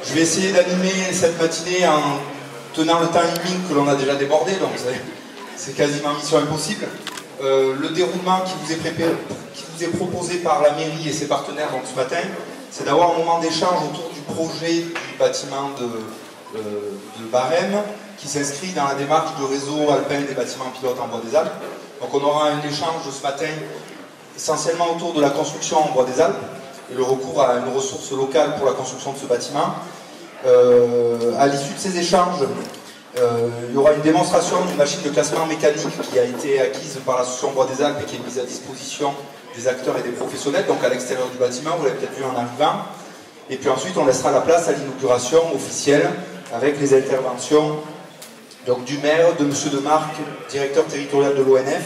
Je vais essayer d'animer cette matinée en tenant le temps limite que l'on a déjà débordé, donc c'est quasiment mission impossible. Le déroulement qui vous est proposé par la mairie et ses partenaires donc, ce matin, c'est d'avoir un moment d'échange autour du projet du bâtiment de Barème qui s'inscrit dans la démarche de réseau alpin des bâtiments pilotes en bois des Alpes. Donc on aura un échange ce matin essentiellement autour de la construction en bois des Alpes et le recours à une ressource locale pour la construction de ce bâtiment. À l'issue de ces échanges, il y aura une démonstration d'une machine de classement mécanique qui a été acquise par l'association Bois des Alpes et qui est mise à disposition des acteurs et des professionnels, donc à l'extérieur du bâtiment, vous l'avez peut-être vu en arrivant. Et puis ensuite, on laissera la place à l'inauguration officielle avec les interventions donc, du maire, de M. Demarque, directeur territorial de l'ONF,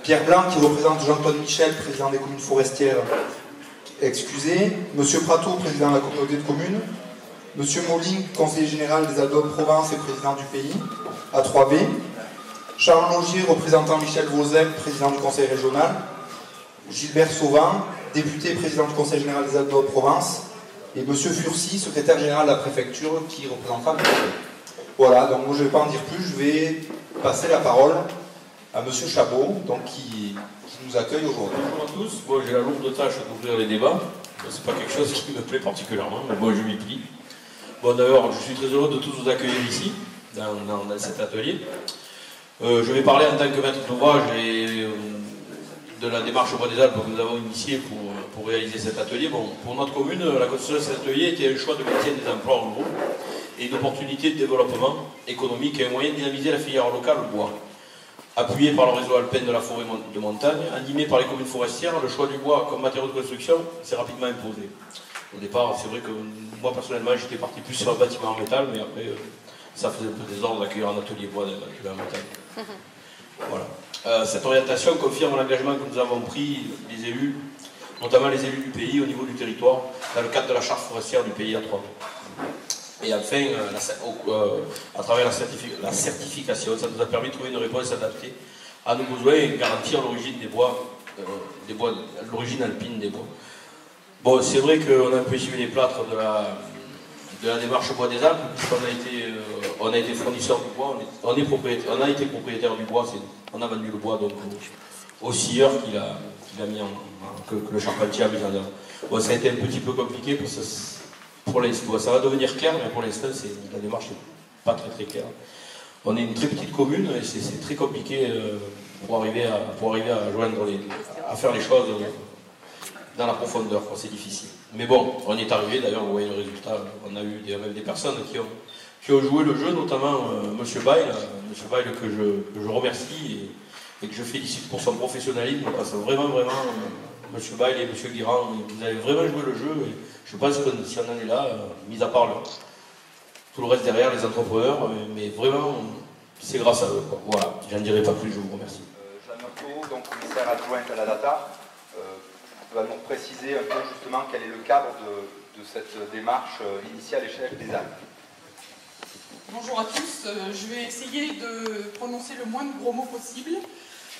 Pierre Blanc, qui représente Jean-Claude Michel, président des communes forestières, excusez, M. Prateau, président de la communauté de communes, M. Molling, conseiller général des Alpes-de-Provence et président du pays, à 3B, Charles Logier, représentant Michel Vauzin, président du conseil régional, Gilbert Sauvin, député président du conseil général des Alpes-de-Provence, et M. Furcy, secrétaire général de la préfecture, qui représentera le préfet. Voilà, donc moi je ne vais pas en dire plus, je vais passer la parole à M. Chabot, donc, qui nous accueille aujourd'hui. Bonjour à tous, moi j'ai la lourde tâche d'ouvrir les débats, c'est pas quelque chose qui me plaît particulièrement, mais moi je m'y plie. Bon d'ailleurs, je suis très heureux de tous vous accueillir ici, dans cet atelier. Je vais parler en tant que maître d'ouvrage et de la démarche au Bois des Alpes que nous avons initiée pour réaliser cet atelier. Bon, pour notre commune, la construction de cet atelier était un choix de maintien des emplois ruraux et une opportunité de développement économique et un moyen de dynamiser la filière locale au bois. Appuyé par le réseau alpin de la forêt de montagne, animé par les communes forestières, le choix du bois comme matériau de construction s'est rapidement imposé. Au départ, c'est vrai que moi personnellement, j'étais parti plus sur un bâtiment en métal, mais après, ça faisait un peu désordre d'accueillir un atelier bois en métal. Voilà. Cette orientation confirme l'engagement que nous avons pris, les élus, notamment les élus du pays au niveau du territoire, dans le cadre de la charte forestière du pays à 3. Et enfin, à travers la certification, ça nous a permis de trouver une réponse adaptée à nos besoins et garantir l'origine des bois, l'origine alpine des bois. Bon, c'est vrai qu'on a un peu suivi les plâtres de la démarche Bois des Alpes, puisqu'on a été fournisseur du bois, on a été propriétaire du bois, on a vendu le bois donc au scieur qu'il a mis que le charpentier a mis en œuvre. Bon, ça a été un petit peu compliqué pour l'instant. Ça va devenir clair, mais pour l'instant, la démarche n'est pas très claire. On est une très petite commune et c'est très compliqué pour arriver à joindre à faire les choses dans la profondeur, c'est difficile. Mais bon, on y est arrivé, d'ailleurs, vous voyez le résultat, on a eu même des personnes qui ont joué le jeu, notamment M. Bail que je remercie et que je félicite pour son professionnalisme, parce que vraiment, M. Bail et M. Guirand, vous avez vraiment joué le jeu, et je pense que si on en est là, mis à part tout le reste derrière, les entrepreneurs, mais vraiment, c'est grâce à eux, quoi. Voilà, j'en dirai pas plus, je vous remercie. Jeanne Marteau, donc commissaire adjointe à la data, va nous préciser un peu justement quel est le cadre de cette démarche initiée à l'échelle des Alpes. Bonjour à tous, je vais essayer de prononcer le moins de gros mots possible,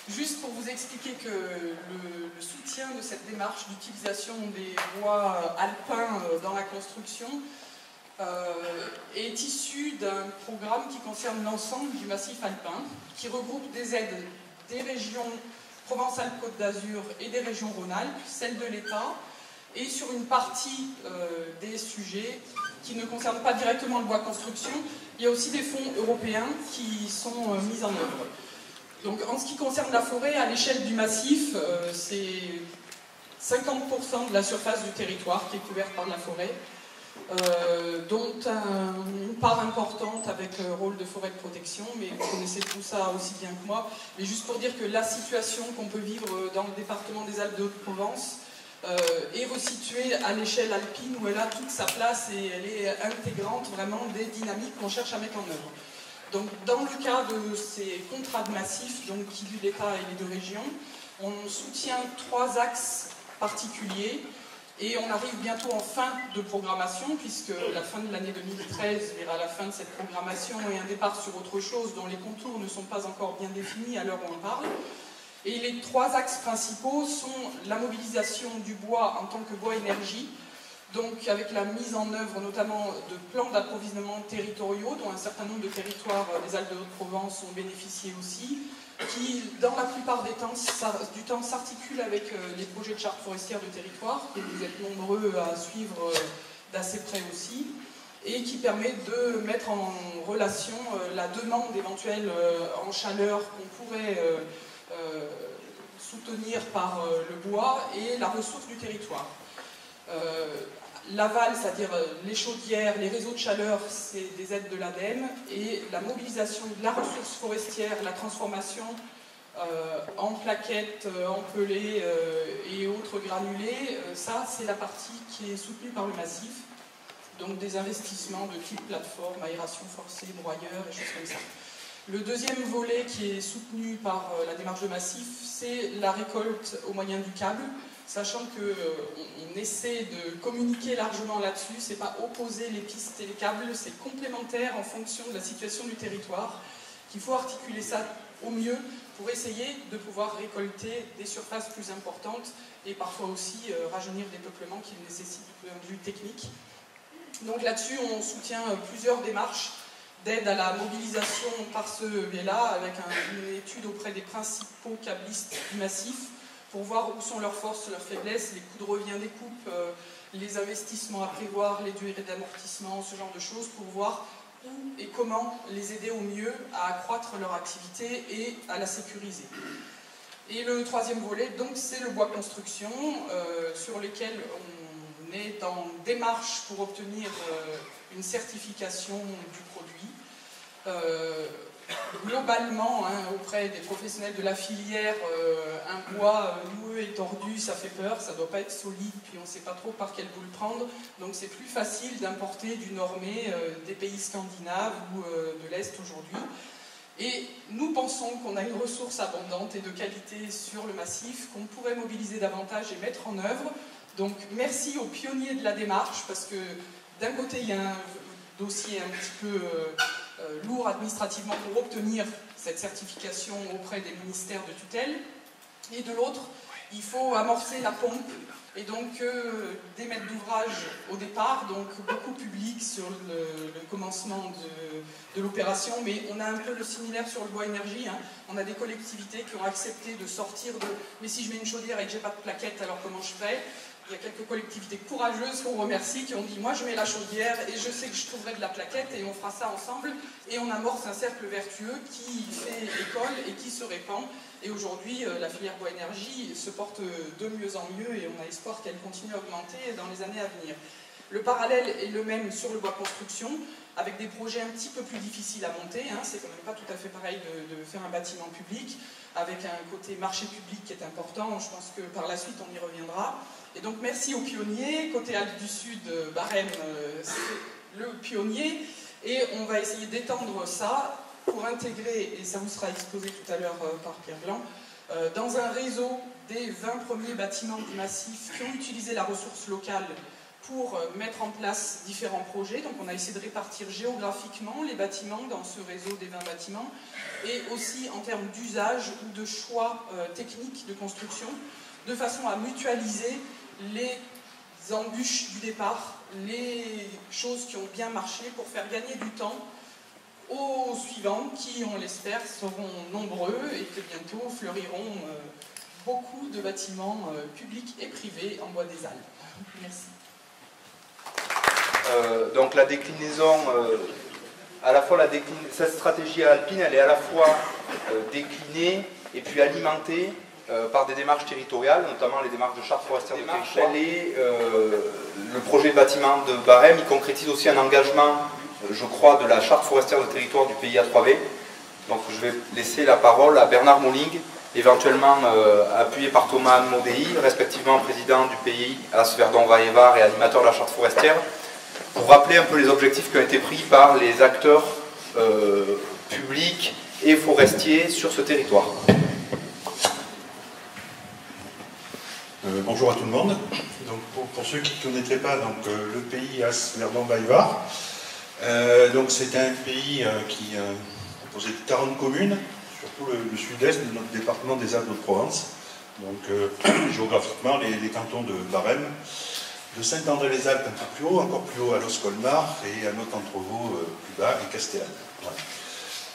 juste pour vous expliquer que le soutien de cette démarche d'utilisation des bois alpins dans la construction est issu d'un programme qui concerne l'ensemble du massif alpin, qui regroupe des aides des régions Provence-Alpes-Côte d'Azur et des régions Rhône-Alpes, celles de l'État, et sur une partie des sujets qui ne concernent pas directement le bois construction, il y a aussi des fonds européens qui sont mis en œuvre. Donc en ce qui concerne la forêt, à l'échelle du massif, c'est 50% de la surface du territoire qui est couverte par la forêt, dont une part importante avec le rôle de forêt de protection, mais vous connaissez tout ça aussi bien que moi. Mais juste pour dire que la situation qu'on peut vivre dans le département des Alpes de Haute-Provence est resituée à l'échelle alpine, où elle a toute sa place et elle est intégrante vraiment des dynamiques qu'on cherche à mettre en œuvre. Donc dans le cas de ces contrats de massif, donc qui lient l'État et les deux régions, on soutient 3 axes particuliers. Et on arrive bientôt en fin de programmation, puisque la fin de l'année 2013 verra la fin de cette programmation et un départ sur autre chose dont les contours ne sont pas encore bien définis à l'heure où on parle. Et les 3 axes principaux sont la mobilisation du bois en tant que bois énergie, Donc avec la mise en œuvre notamment de plans d'approvisionnement territoriaux, dont un certain nombre de territoires des Alpes de Haute-Provence ont bénéficié aussi, qui dans la plupart du temps s'articulent avec les projets de charte forestière de territoire, que vous êtes nombreux à suivre d'assez près aussi, et qui permet de mettre en relation la demande éventuelle en chaleur qu'on pourrait soutenir par le bois et la ressource du territoire. L'aval, c'est-à-dire les chaudières, les réseaux de chaleur, c'est des aides de l'ADEME, et la mobilisation de la ressource forestière, la transformation en plaquettes, en pellets et autres granulés, ça c'est la partie qui est soutenue par le massif. Donc des investissements de type plateforme, aération forcée, broyeur et choses comme ça. Le deuxième volet qui est soutenu par la démarche de massif, c'est la récolte au moyen du câble, sachant qu'on essaie de communiquer largement là-dessus, c'est pas opposer les pistes et les câbles, c'est complémentaire en fonction de la situation du territoire, qu'il faut articuler ça au mieux pour essayer de pouvoir récolter des surfaces plus importantes et parfois aussi rajeunir des peuplements qui le nécessitent du point de vue technique. Donc là-dessus, on soutient plusieurs démarches d'aide à la mobilisation par ce biais-là, avec une étude auprès des principaux câblistes du massif, pour voir où sont leurs forces, leurs faiblesses, les coûts de revient des coupes, les investissements à prévoir, les durées d'amortissement, ce genre de choses, pour voir où et comment les aider au mieux à accroître leur activité et à la sécuriser. Et le troisième volet, donc, c'est le bois construction, sur lequel on est en démarche pour obtenir une certification du produit. Globalement, auprès des professionnels de la filière, un bois noueux et tordu, ça fait peur, ça ne doit pas être solide, puis on ne sait pas trop par quel bout le prendre, donc c'est plus facile d'importer du normé des pays scandinaves ou de l'Est aujourd'hui. Et nous pensons qu'on a une ressource abondante et de qualité sur le massif, qu'on pourrait mobiliser davantage et mettre en œuvre. Donc merci aux pionniers de la démarche, parce que d'un côté il y a un dossier un petit peu lourd administrativement pour obtenir cette certification auprès des ministères de tutelle, et de l'autre, il faut amorcer la pompe, et donc des maîtres d'ouvrage au départ, donc beaucoup public sur le commencement de l'opération, mais on a un peu le similaire sur le bois énergie, on a des collectivités qui ont accepté de sortir de « mais si je mets une chaudière et que j'ai pas de plaquette, alors comment je fais ?» Il y a quelques collectivités courageuses qu'on remercie qui ont dit « moi je mets la chaudière et je sais que je trouverai de la plaquette et on fera ça ensemble » et on amorce un cercle vertueux qui fait école et qui se répand. Et aujourd'hui, la filière bois énergie se porte de mieux en mieux et on a espoir qu'elle continue à augmenter dans les années à venir. Le parallèle est le même sur le bois construction, avec des projets un petit peu plus difficiles à monter. C'est quand même pas tout à fait pareil de faire un bâtiment public, avec un côté marché public qui est important. Je pense que par la suite, on y reviendra. Et donc, merci aux pionniers. Côté Alpes du Sud, Barème, c'est le pionnier. Et on va essayer d'étendre ça pour intégrer, et ça vous sera exposé tout à l'heure par Pierre Blanc, dans un réseau des 20 premiers bâtiments du massif qui ont utilisé la ressource locale pour mettre en place différents projets. Donc on a essayé de répartir géographiquement les bâtiments dans ce réseau des 20 bâtiments, et aussi en termes d'usage ou de choix techniques de construction, de façon à mutualiser les embûches du départ, les choses qui ont bien marché, pour faire gagner du temps aux suivants qui, on l'espère, seront nombreux et que bientôt fleuriront beaucoup de bâtiments publics et privés en bois des Alpes. Merci. Donc la déclinaison, cette stratégie alpine, elle est à la fois déclinée et puis alimentée par des démarches territoriales, notamment les démarches de charte forestière de territoire. Et le projet de bâtiment de Barème, il concrétise aussi un engagement, je crois, de la charte forestière de territoire du pays A3V. Donc je vais laisser la parole à Bernard Molling, éventuellement appuyé par Thomas Modei, respectivement président du pays As Verdon Vaévar et animateur de la charte forestière, pour rappeler un peu les objectifs qui ont été pris par les acteurs publics et forestiers sur ce territoire. Bonjour à tout le monde. Donc, pour ceux qui ne connaîtraient pas, donc, le pays As Verdon Vaévar, c'est un pays qui est composé de 40 communes, surtout le sud-est de notre département des Alpes de Provence. Donc géographiquement, les cantons de Barème, de Saint-André-les-Alpes un peu plus haut, encore plus haut à Los Colmar, et un autre entrevaux plus bas, et Castellane. Voilà.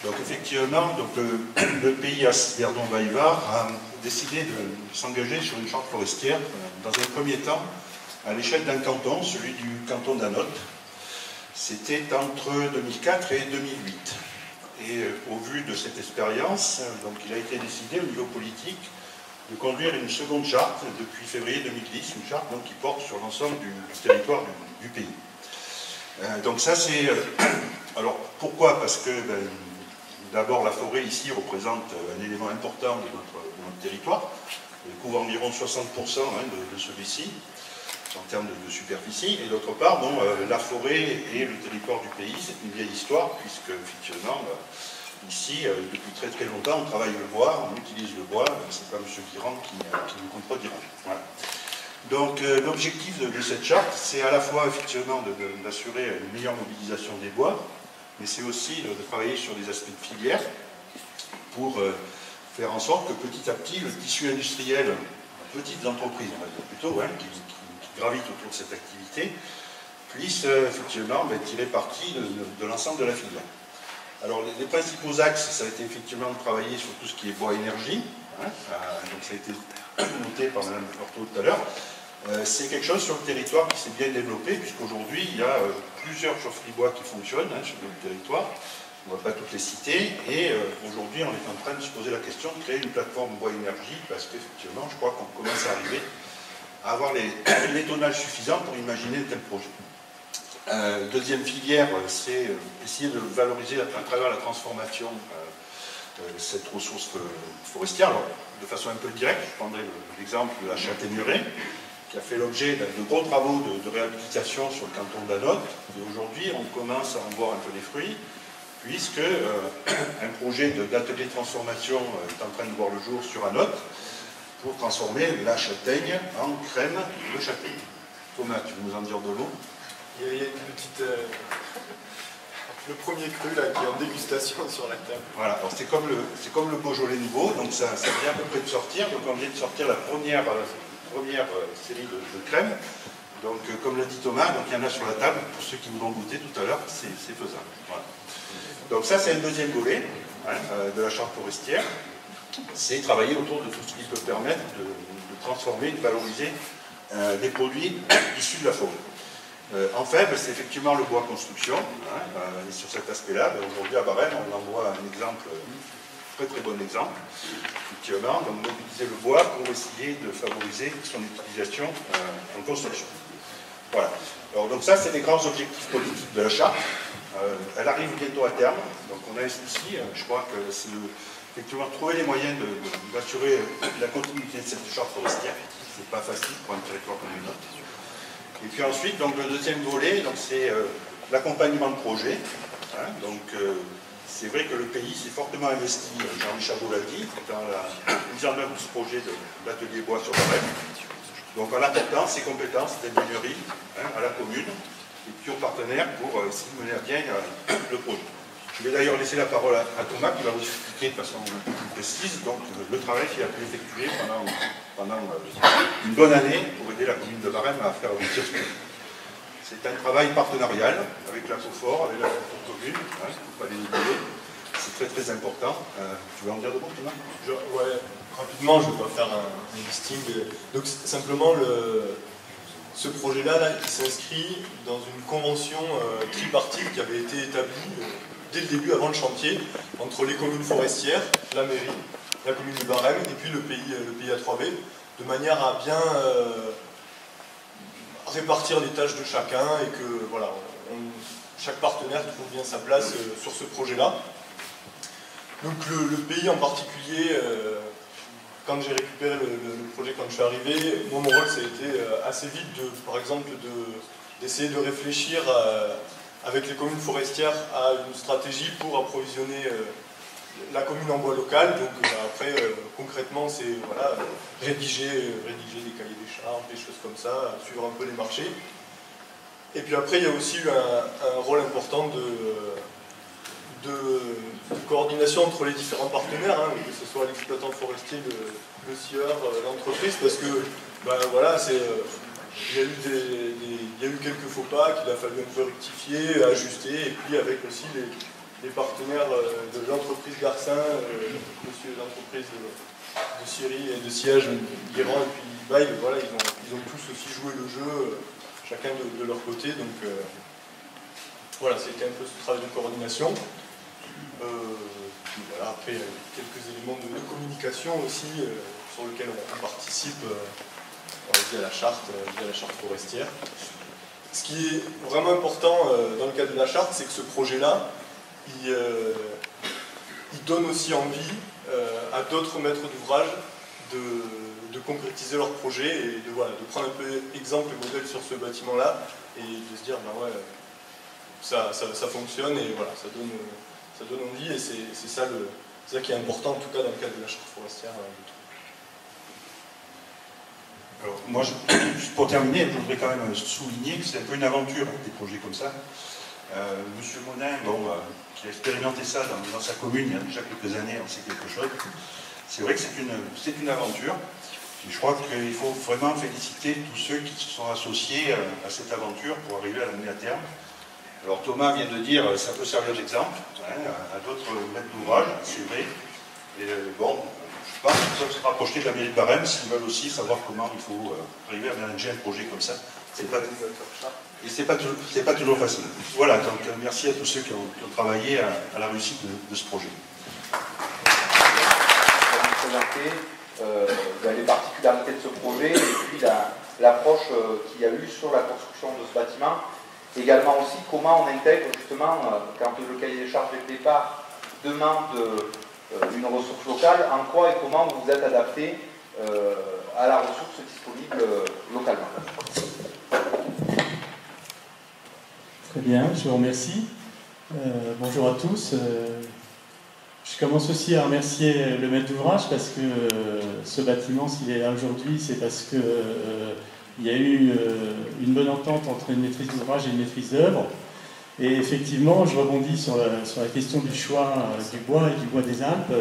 Donc effectivement, donc, le pays Verdon-Baïvare a décidé de s'engager sur une charte forestière, dans un premier temps, à l'échelle d'un canton, celui du canton d'Anote. C'était entre 2004 et 2008. Et au vu de cette expérience, donc, il a été décidé au niveau politique de conduire une seconde charte depuis février 2010, une charte donc, qui porte sur l'ensemble du territoire du pays. Donc ça c'est... alors pourquoi? Parce que d'abord la forêt ici représente un élément important de notre territoire. Elle couvre environ 60% de celui-ci en termes de superficie. Et d'autre part, bon, la forêt et le territoire du pays, c'est une vieille histoire, puisque effectivement, ici, depuis très très longtemps, on travaille le bois, on utilise le bois, c'est pas M. Guirand qui nous contredira. Voilà. Donc l'objectif de cette charte, c'est à la fois effectivement d'assurer une meilleure mobilisation des bois, mais c'est aussi de travailler sur des aspects de filière pour faire en sorte que petit à petit, le tissu industriel, petites entreprises, on va dire plutôt, qui gravitent autour de cette activité, puissent effectivement tirer parti de l'ensemble de la filière. Alors les principaux axes, ça a été effectivement de travailler sur tout ce qui est bois-énergie, donc ça a été noté par Mme Porto tout à l'heure. C'est quelque chose sur le territoire qui s'est bien développé, puisqu'aujourd'hui il y a plusieurs chaufferies bois qui fonctionnent sur le territoire. On ne va pas toutes les citer, et aujourd'hui on est en train de se poser la question de créer une plateforme bois-énergie, parce qu'effectivement je crois qu'on commence à arriver à avoir les tonnages suffisants pour imaginer de tels projets. Deuxième filière, c'est essayer de valoriser à travers la transformation cette ressource forestière. Alors, de façon un peu directe, je prendrai l'exemple de la châtaigneraie, qui a fait l'objet de gros travaux de réhabilitation sur le canton d'Anote. Et aujourd'hui, on commence à en voir un peu les fruits, puisque un projet d'atelier de transformation est en train de voir le jour sur Anote, pour transformer la châtaigne en crème de châtaigne. Thomas, tu veux nous en dire deux mots? Il y a une petite... le premier cru là, qui est en dégustation sur la table. Voilà, alors c'est comme le Beaujolais nouveau, donc ça vient à peu près de sortir. Donc on vient de sortir la première série de crèmes. Donc comme l'a dit Thomas, donc il y en a sur la table. Pour ceux qui voudront goûter tout à l'heure, c'est faisable. Voilà. Donc ça c'est un deuxième volet de la charte forestière. C'est travailler autour de tout ce qui peut permettre de transformer, de valoriser des produits issus de la forêt. Enfin, c'est effectivement le bois construction. Et sur cet aspect-là, aujourd'hui à Barème, on en voit un exemple, très très bon exemple, effectivement, donc mobiliser le bois pour essayer de favoriser son utilisation en construction. Voilà. Alors, donc ça, c'est les grands objectifs politiques de la charte. Elle arrive bientôt à terme, donc on a un souci, je crois que c'est effectivement trouver les moyens d'assurer la continuité de cette charte forestière. C'est pas facile pour un territoire comme le nôtre. Et puis ensuite, donc, le deuxième volet, c'est l'accompagnement de projet. C'est vrai que le pays s'est fortement investi, Jean-Michel Chabaud l'a dit, dans la mise en œuvre de ce projet de l'atelier bois sur Barème. Donc en apportant ses compétences d'ingénierie à la commune et puis aux partenaires pour essayer de mener à bien le projet. Je vais d'ailleurs laisser la parole à Thomas qui va vous expliquer de façon plus précise donc, le travail qu'il a pu effectuer pendant une bonne année pour aider la commune de Barème à faire aboutir ce projet. C'est un travail partenarial avec la COFOR, avec la commune, il ne faut pas les oublier. C'est très très important. Tu veux en dire de bon, Thomas? Ouais, rapidement, je ne vais pas faire un listing. Donc simplement, ce projet-là, il s'inscrit dans une convention tripartite qui avait été établie dès le début, avant le chantier, entre les communes forestières, la mairie, la commune de Barème et puis le pays A3B, de manière à bien répartir les tâches de chacun et que voilà, chaque partenaire trouve bien sa place sur ce projet-là. Donc le pays en particulier, quand j'ai récupéré le projet, quand je suis arrivé, mon rôle ça a été assez vite, par exemple, d'essayer de réfléchir avec les communes forestières à une stratégie pour approvisionner la commune en bois local. Donc après, concrètement, c'est voilà, rédiger des cahiers des charges, des choses comme ça, suivre un peu les marchés. Et puis après, il y a aussi eu un rôle important de coordination entre les différents partenaires, que ce soit l'exploitant forestier, le scieur, l'entreprise, parce que voilà, il y a eu quelques faux pas qu'il a fallu un peu rectifier, ajuster, et puis avec aussi les partenaires de l'entreprise Garcin, l'entreprise de Syrie et de siège, Guérand et puis Bail, voilà, ils ont tous aussi joué le jeu, chacun de leur côté, donc voilà, c'était un peu ce travail de coordination. Voilà, après, il y a quelques éléments de communication aussi sur lesquels on participe via la charte forestière. Ce qui est vraiment important dans le cadre de la charte, c'est que ce projet-là, il donne aussi envie à d'autres maîtres d'ouvrage de concrétiser leur projet et de prendre un peu exemple et modèle sur ce bâtiment-là et de se dire, ben ouais, ça fonctionne et voilà, ça donne envie et c'est ça qui est important en tout cas dans le cadre de la charte forestière. Alors, moi, pour terminer, je voudrais quand même souligner que c'est un peu une aventure, des projets comme ça. Monsieur Monin, qui a expérimenté ça dans sa commune il y a déjà quelques années, on sait quelque chose. C'est vrai que c'est une aventure. Et je crois qu'il faut vraiment féliciter tous ceux qui se sont associés à cette aventure pour arriver à la mener à terme. Alors Thomas vient de dire ça peut servir d'exemple à d'autres maîtres d'ouvrage, c'est vrai. Et bon, je pense qu'ils peuvent se rapprocher de la mairie de Barème s'ils veulent aussi savoir comment il faut arriver à manager un projet comme ça. C'est pas toujours facile. Voilà, donc merci à tous ceux qui ont travaillé à la réussite de ce projet. Je vais vous présenter les particularités de ce projet et puis l'approche qu'il y a eu sur la construction de ce bâtiment. Également aussi comment on intègre justement, quand le cahier des charges dès le départ demande une ressource locale, en quoi et comment vous vous êtes adapté à la ressource disponible localement. Très bien, je vous remercie. Bonjour à tous. Je commence aussi à remercier le maître d'ouvrage parce que ce bâtiment, s'il est là aujourd'hui, c'est parce que il y a eu une bonne entente entre une maîtrise d'ouvrage et une maîtrise d'œuvre. Et effectivement, je rebondis sur la question du choix du bois et du bois des Alpes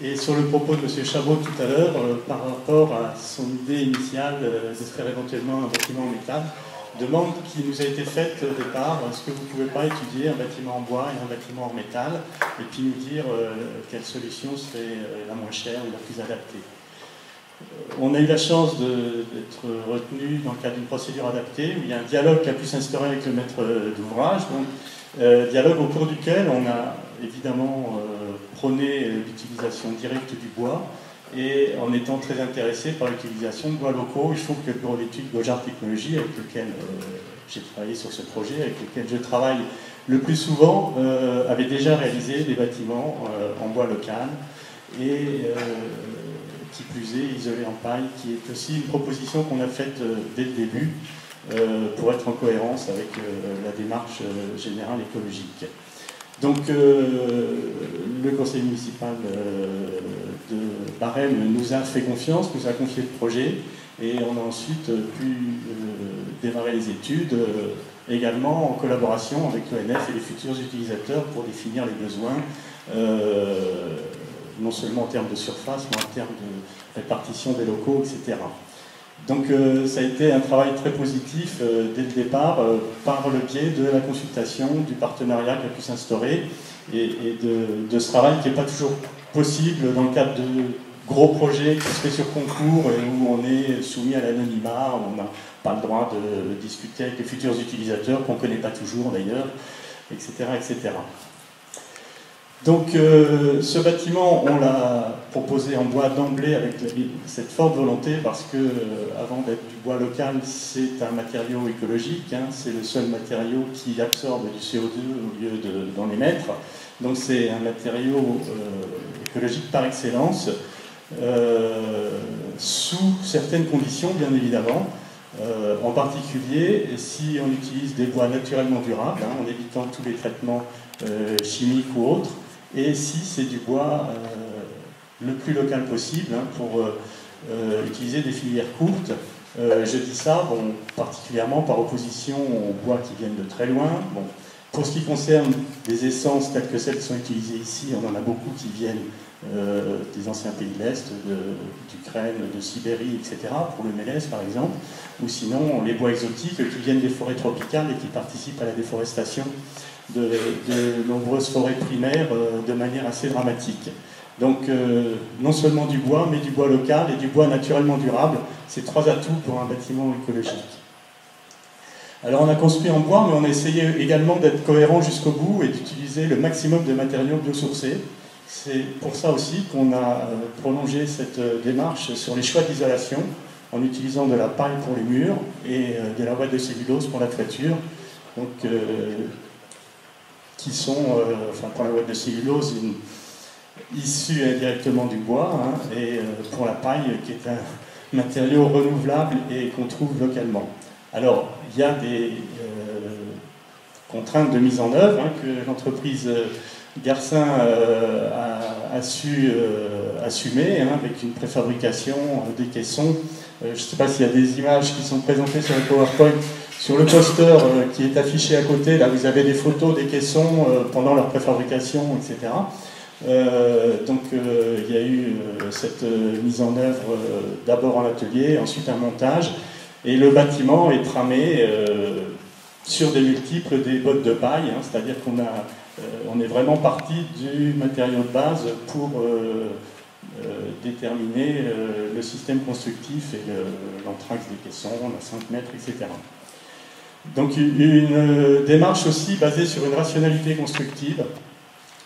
et sur le propos de M. Chabot tout à l'heure par rapport à son idée initiale de faire éventuellement un bâtiment en métal. Demande qui nous a été faite au départ, est-ce que vous ne pouvez pas étudier un bâtiment en bois et un bâtiment en métal et puis nous dire quelle solution serait la moins chère ou la plus adaptée. On a eu la chance d'être retenu dans le cadre d'une procédure adaptée où il y a un dialogue qui a pu s'instaurer avec le maître d'ouvrage. Dialogue au cours duquel on a évidemment prôné l'utilisation directe du bois et en étant très intéressé par l'utilisation de bois locaux. Il faut que le bureau d'études Gojard Technologies, avec lequel j'ai travaillé sur ce projet, avec lequel je travaille le plus souvent, avait déjà réalisé des bâtiments en bois local et qui plus est isolé en paille, qui est aussi une proposition qu'on a faite dès le début pour être en cohérence avec la démarche générale écologique. Donc le conseil municipal de Barème nous a fait confiance, nous a confié le projet et on a ensuite pu démarrer les études également en collaboration avec l'ONF et les futurs utilisateurs pour définir les besoins non seulement en termes de surface, mais en termes de répartition des locaux, etc. Donc ça a été un travail très positif dès le départ, par le biais de la consultation, du partenariat qui a pu s'instaurer, et de ce travail qui n'est pas toujours possible dans le cadre de gros projets qui se fait sur concours et où on est soumis à l'anonymat, où on n'a pas le droit de discuter avec les futurs utilisateurs, qu'on ne connaît pas toujours d'ailleurs, etc., etc. Donc ce bâtiment, on l'a proposé en bois d'emblée avec cette forte volonté parce que, avant d'être du bois local, c'est un matériau écologique, hein, c'est le seul matériau qui absorbe du CO2 au lieu d'en émettre. Donc c'est un matériau écologique par excellence, sous certaines conditions bien évidemment. En particulier, si on utilise des bois naturellement durables, hein, en évitant tous les traitements chimiques ou autres, et si c'est du bois le plus local possible, hein, pour utiliser des filières courtes. Je dis ça particulièrement par opposition aux bois qui viennent de très loin. Bon, Pour ce qui concerne les essences telles que celles qui sont utilisées ici, on en a beaucoup qui viennent des anciens pays de l'Est, d'Ukraine, de Sibérie, etc., pour le mélèze par exemple, ou sinon les bois exotiques qui viennent des forêts tropicales et qui participent à la déforestation de nombreuses forêts primaires de manière assez dramatique. Donc non seulement du bois, mais du bois local et du bois naturellement durable, c'est 3 atouts pour un bâtiment écologique. Alors on a construit en bois, mais on a essayé également d'être cohérent jusqu'au bout et d'utiliser le maximum de matériaux biosourcés. C'est pour ça aussi qu'on a prolongé cette démarche sur les choix d'isolation en utilisant de la paille pour les murs et de la ouate de cellulose pour la toiture, donc, qui sont, enfin pour la ouate de cellulose, issue indirectement du bois, hein, et pour la paille qui est un matériau renouvelable et qu'on trouve localement. Alors, il y a des contraintes de mise en œuvre hein, que l'entreprise Garcin a su assumer hein, avec une préfabrication des caissons. Je ne sais pas s'il y a des images qui sont présentées sur le PowerPoint. Sur le poster qui est affiché à côté, là vous avez des photos des caissons pendant leur préfabrication, etc. Donc il y a eu cette mise en œuvre d'abord en atelier, ensuite un montage. Et le bâtiment est tramé sur des multiples des bottes de paille, hein, c'est-à-dire qu'on est vraiment parti du matériau de base pour déterminer le système constructif et l'entraxe des caissons, la 5 mètres, etc. Donc une démarche aussi basée sur une rationalité constructive,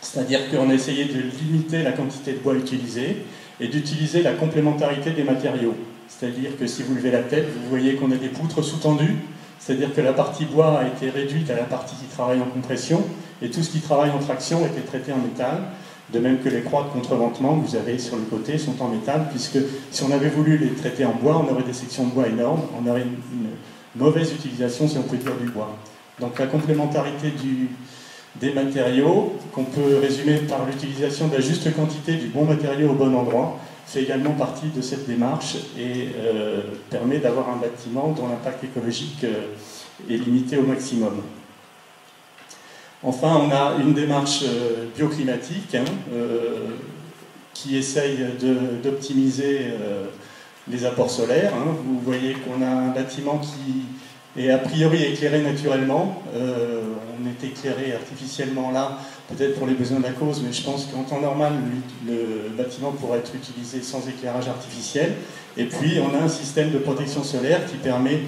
c'est-à-dire qu'on a essayé de limiter la quantité de bois utilisé et d'utiliser la complémentarité des matériaux. C'est-à-dire que si vous levez la tête, vous voyez qu'on a des poutres sous-tendues, c'est-à-dire que la partie bois a été réduite à la partie qui travaille en compression, et tout ce qui travaille en traction a été traité en métal, de même que les croix de contreventement que vous avez sur le côté sont en métal, puisque si on avait voulu les traiter en bois, on aurait des sections de bois énormes, on aurait une mauvaise utilisation, si on peut dire, du bois. Donc la complémentarité des matériaux, qu'on peut résumer par l'utilisation de la juste quantité du bon matériau au bon endroit, fait également partie de cette démarche et permet d'avoir un bâtiment dont l'impact écologique est limité au maximum. Enfin, on a une démarche bioclimatique hein, qui essaye d'optimiser les apports solaires. Hein. Vous voyez qu'on a un bâtiment qui est a priori éclairé naturellement. On est éclairé artificiellement là, peut-être pour les besoins de la cause, mais je pense qu'en temps normal, le bâtiment pourrait être utilisé sans éclairage artificiel. Et puis, on a un système de protection solaire qui permet,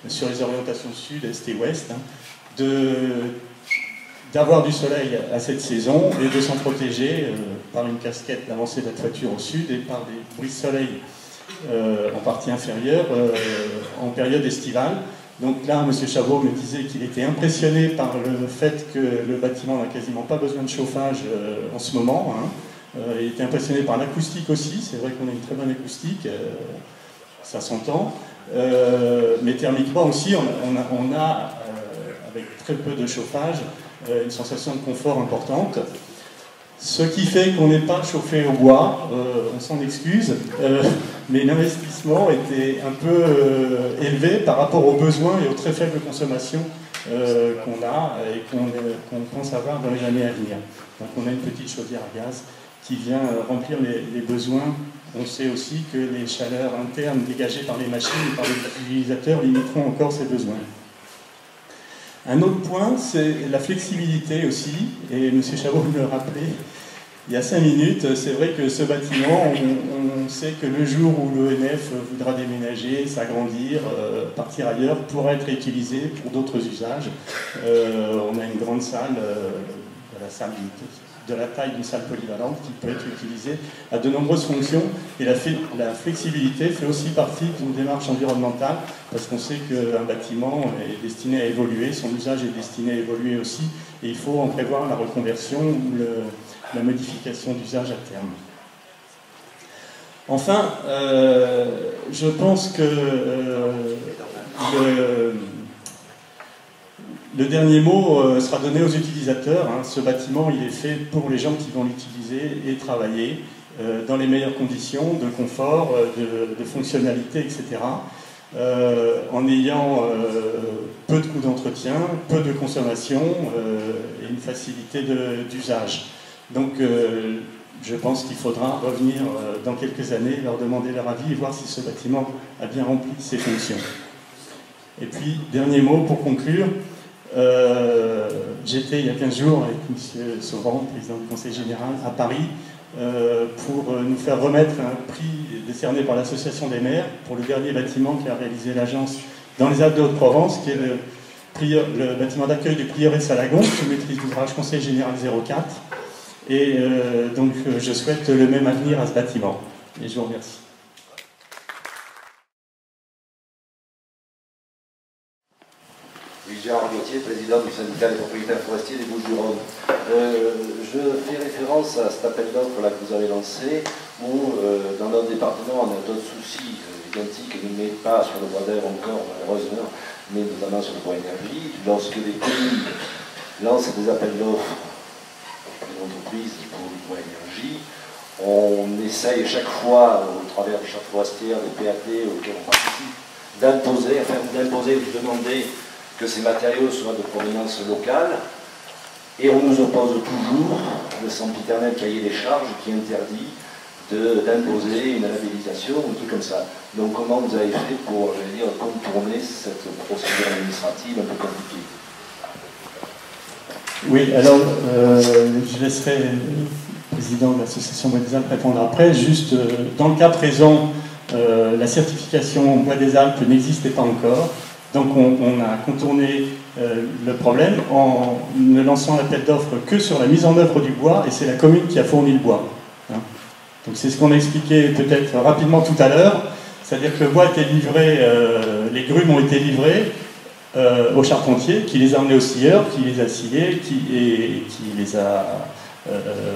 sur les orientations sud, est et ouest, hein, d'avoir du soleil à cette saison et de s'en protéger par une casquette d'avancée de la toiture au sud et par des brise-soleil en partie inférieure en période estivale. Donc là, M. Chabot me disait qu'il était impressionné par le fait que le bâtiment n'a quasiment pas besoin de chauffage en ce moment. Hein. Il était impressionné par l'acoustique aussi, c'est vrai qu'on a une très bonne acoustique, ça s'entend. Mais thermiquement aussi, on a avec très peu de chauffage, une sensation de confort importante. Ce qui fait qu'on n'est pas chauffé au bois, on s'en excuse, mais l'investissement était un peu élevé par rapport aux besoins et aux très faibles consommations qu'on a et qu'on pense avoir dans les années à venir. Donc on a une petite chaudière à gaz qui vient remplir les besoins. On sait aussi que les chaleurs internes dégagées par les machines et par les utilisateurs limiteront encore ces besoins. Un autre point, c'est la flexibilité aussi, et M. Chabot me le rappelait il y a 5 minutes. C'est vrai que ce bâtiment, on sait que le jour où l'ONF voudra déménager, s'agrandir, partir ailleurs, pourra être réutilisé pour d'autres usages. On a une grande salle, de la taille d'une salle polyvalente qui peut être utilisée à de nombreuses fonctions, et la flexibilité fait aussi partie d'une démarche environnementale, parce qu'on sait qu'un bâtiment est destiné à évoluer, son usage est destiné à évoluer aussi, et il faut en prévoir la reconversion ou la modification d'usage à terme. Enfin, je pense que le dernier mot sera donné aux utilisateurs. Hein. Ce bâtiment, il est fait pour les gens qui vont l'utiliser et travailler dans les meilleures conditions de confort, de fonctionnalité, etc. En ayant peu de coûts d'entretien, peu de consommation et une facilité d'usage. Donc je pense qu'il faudra revenir dans quelques années, leur demander leur avis et voir si ce bâtiment a bien rempli ses fonctions. Et puis, dernier mot pour conclure, j'étais il y a 15 jours avec M. Sauvant, président du Conseil général, à Paris, pour nous faire remettre un prix décerné par l'Association des maires pour le dernier bâtiment qu'a réalisé l'agence dans les Alpes de Haute-Provence, qui est le bâtiment d'accueil du prieuré de Salagon, sous maîtrise d'ouvrage Conseil général 04. Et donc je souhaite le même avenir à ce bâtiment. Et je vous remercie. Oui, Gérard Gauthier, président du syndicat des propriétaires forestiers des Bouches-du-Rhône. Je fais référence à cet appel d'offres que vous avez lancé, où dans notre département on a d'autres soucis identiques, mais pas sur le bois d'air encore malheureusement, mais notamment sur le bois énergie. Lorsque les communes lancent des appels d'offres pour une entreprise pour le bois énergie, on essaye chaque fois, au travers des chartes forestières, des PAT auxquels on participe, d'imposer, de demander que ces matériaux soient de provenance locale, et on nous oppose toujours le sempiternel cahier des charges qui interdit d'imposer une labellisation ou un truc comme ça. Donc comment vous avez fait pour, contourner cette procédure administrative un peu compliquée? Oui, alors je laisserai le président de l'association Bois des Alpes répondre après. Juste, dans le cas présent, la certification Bois des Alpes n'existait pas encore. Donc on a contourné le problème en ne lançant l'appel d'offres que sur la mise en œuvre du bois, et c'est la commune qui a fourni le bois. Hein. Donc c'est ce qu'on a expliqué peut-être rapidement tout à l'heure, c'est-à-dire que le bois a été livré, les grumes ont été livrées au charpentier, qui les a emmenés au scieur, qui les a sciés, qui les a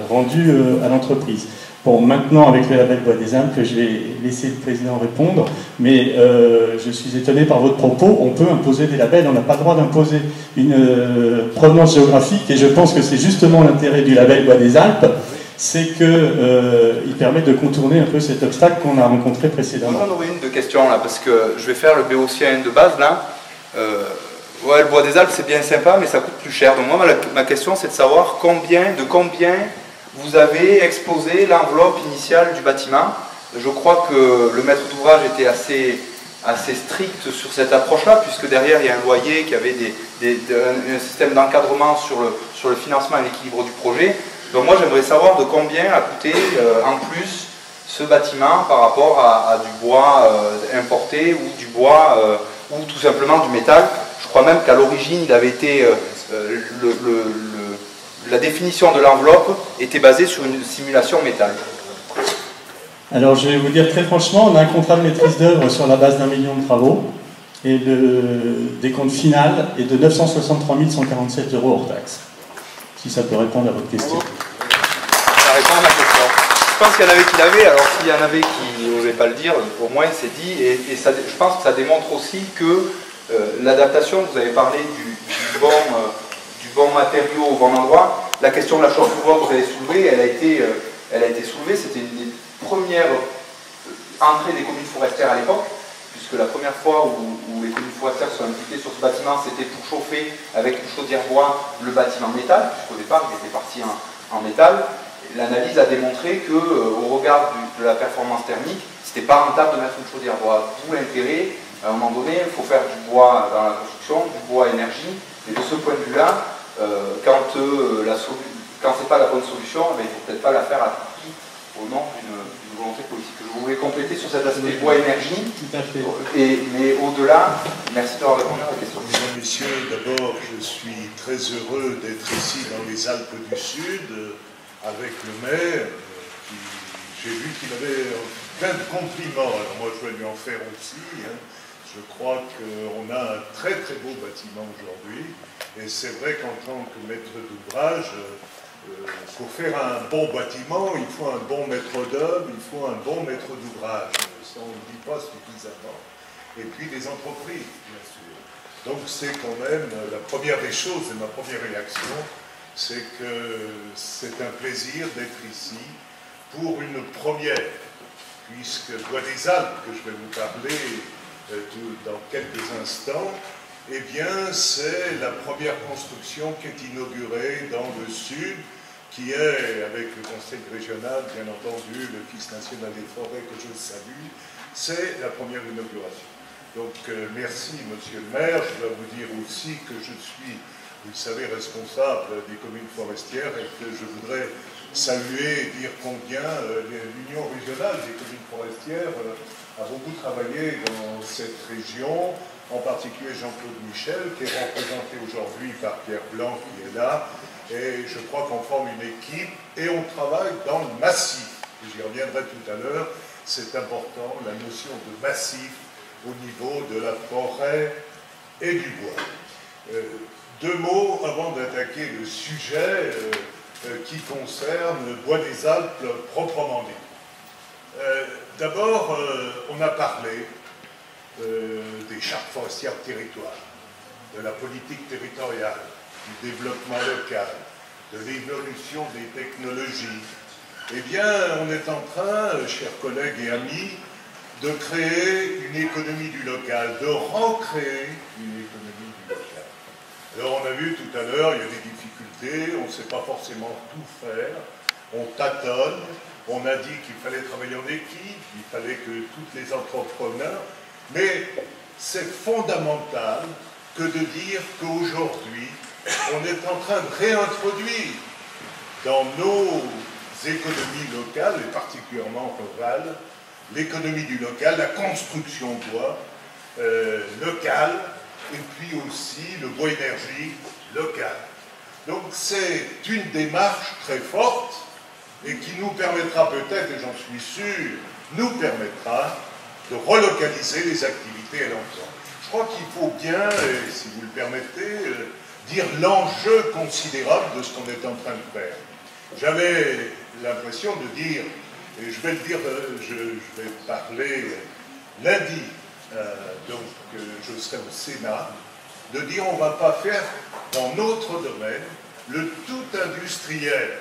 rendus à l'entreprise. Bon, maintenant, avec le label Bois des Alpes, je vais laisser le président répondre, mais je suis étonné par votre propos. On peut imposer des labels, on n'a pas le droit d'imposer une provenance géographique, et je pense que c'est justement l'intérêt du label Bois des Alpes, c'est qu'il permet de contourner un peu cet obstacle qu'on a rencontré précédemment. J'en aurais une de questions là, parce que je vais faire le béotien de base là. Ouais, le Bois des Alpes c'est bien sympa, mais ça coûte plus cher. Donc moi, ma question c'est de savoir de combien vous avez exposé l'enveloppe initiale du bâtiment. Je crois que le maître d'ouvrage était assez strict sur cette approche-là, puisque derrière il y a un loyer qui avait un système d'encadrement sur le financement et l'équilibre du projet. Donc moi j'aimerais savoir de combien a coûté en plus ce bâtiment par rapport à du bois importé ou du bois ou tout simplement du métal. Je crois même qu'à l'origine il avait été la définition de l'enveloppe était basée sur une simulation métal. Alors je vais vous dire très franchement, on a un contrat de maîtrise d'œuvre sur la base d'1 million de travaux, et le décompte final est de 963 147 € hors taxe. Si ça peut répondre à votre question. Ça répond à ma question. Je pense qu'il y en avait qui l'avaient, alors s'il y en avait qui n'osaient pas le dire, au moins c'est dit, et ça, je pense que ça démontre aussi que l'adaptation, vous avez parlé du bon matériau au bon endroit. La question de la chauffe-bois que vous avez soulevée, elle a été soulevée, c'était une des premières entrées des communes forestières à l'époque, puisque la première fois où les communes forestières sont impliquées sur ce bâtiment, c'était pour chauffer avec une chaudière bois le bâtiment métal, puisqu'au départ il était parti en métal. L'analyse a démontré qu'au regard de la performance thermique, c'était pas rentable de mettre une chaudière bois. D'où l'intérêt, à un moment donné, il faut faire du bois dans la construction, du bois énergie, et de ce point de vue-là, quand c'est pas la bonne solution, il ne faut peut-être pas la faire à tout prix au nom d'une volonté politique. Je voulais compléter sur cet aspect bois énergie. Tout à fait. Mais au-delà, merci d'avoir répondu à la question. Mesdames, Messieurs, d'abord, je suis très heureux d'être ici dans les Alpes du Sud avec le maire. J'ai vu qu'il avait plein de compliments. Alors moi, je vais lui en faire aussi. Hein. Je crois qu'on a un très très beau bâtiment aujourd'hui. Et c'est vrai qu'en tant que maître d'ouvrage, pour faire un bon bâtiment, il faut un bon maître d'œuvre, il faut un bon maître d'ouvrage. Ça, on ne le dit pas suffisamment. Et puis les entreprises, bien sûr. Donc c'est quand même la première des choses, et ma première réaction, c'est que c'est un plaisir d'être ici pour une première, puisque Bois des Alpes, que je vais vous parler dans quelques instants, eh bien, c'est la première construction qui est inaugurée dans le sud, qui est, avec le conseil régional, bien entendu, l'Office national des forêts que je salue, c'est la première inauguration. Donc, merci, monsieur le maire. Je dois vous dire aussi que je suis, vous le savez, responsable des communes forestières et que je voudrais saluer et dire combien l'Union régionale des communes forestières a beaucoup travaillé dans cette région, en particulier Jean-Claude Michel, qui est représenté aujourd'hui par Pierre Blanc, qui est là, et je crois qu'on forme une équipe et on travaille dans le massif. J'y reviendrai tout à l'heure, c'est important, la notion de massif au niveau de la forêt et du bois. Deux mots avant d'attaquer le sujet qui concerne le bois des Alpes proprement dit. D'abord, on a parlé des chartes forestières de territoire, de la politique territoriale, du développement local, de l'évolution des technologies. Eh bien, on est en train, chers collègues et amis, de créer une économie du local, de recréer une économie du local. Alors, on a vu tout à l'heure, il y a des difficultés, on ne sait pas forcément tout faire, on tâtonne, on a dit qu'il fallait travailler en équipe, il fallait que tous les entrepreneurs, mais c'est fondamental que de dire qu'aujourd'hui, on est en train de réintroduire dans nos économies locales, et particulièrement rurales, l'économie du local, la construction bois locale, et puis aussi le bois énergie local. Donc c'est une démarche très forte et qui nous permettra peut-être, et j'en suis sûr, nous permettra de relocaliser les activités et l'emploi. Je crois qu'il faut bien, et si vous le permettez, dire l'enjeu considérable de ce qu'on est en train de faire. J'avais l'impression de dire, et je vais le dire, je vais parler lundi, donc je serai au Sénat, de dire on ne va pas faire dans notre domaine le tout industriel,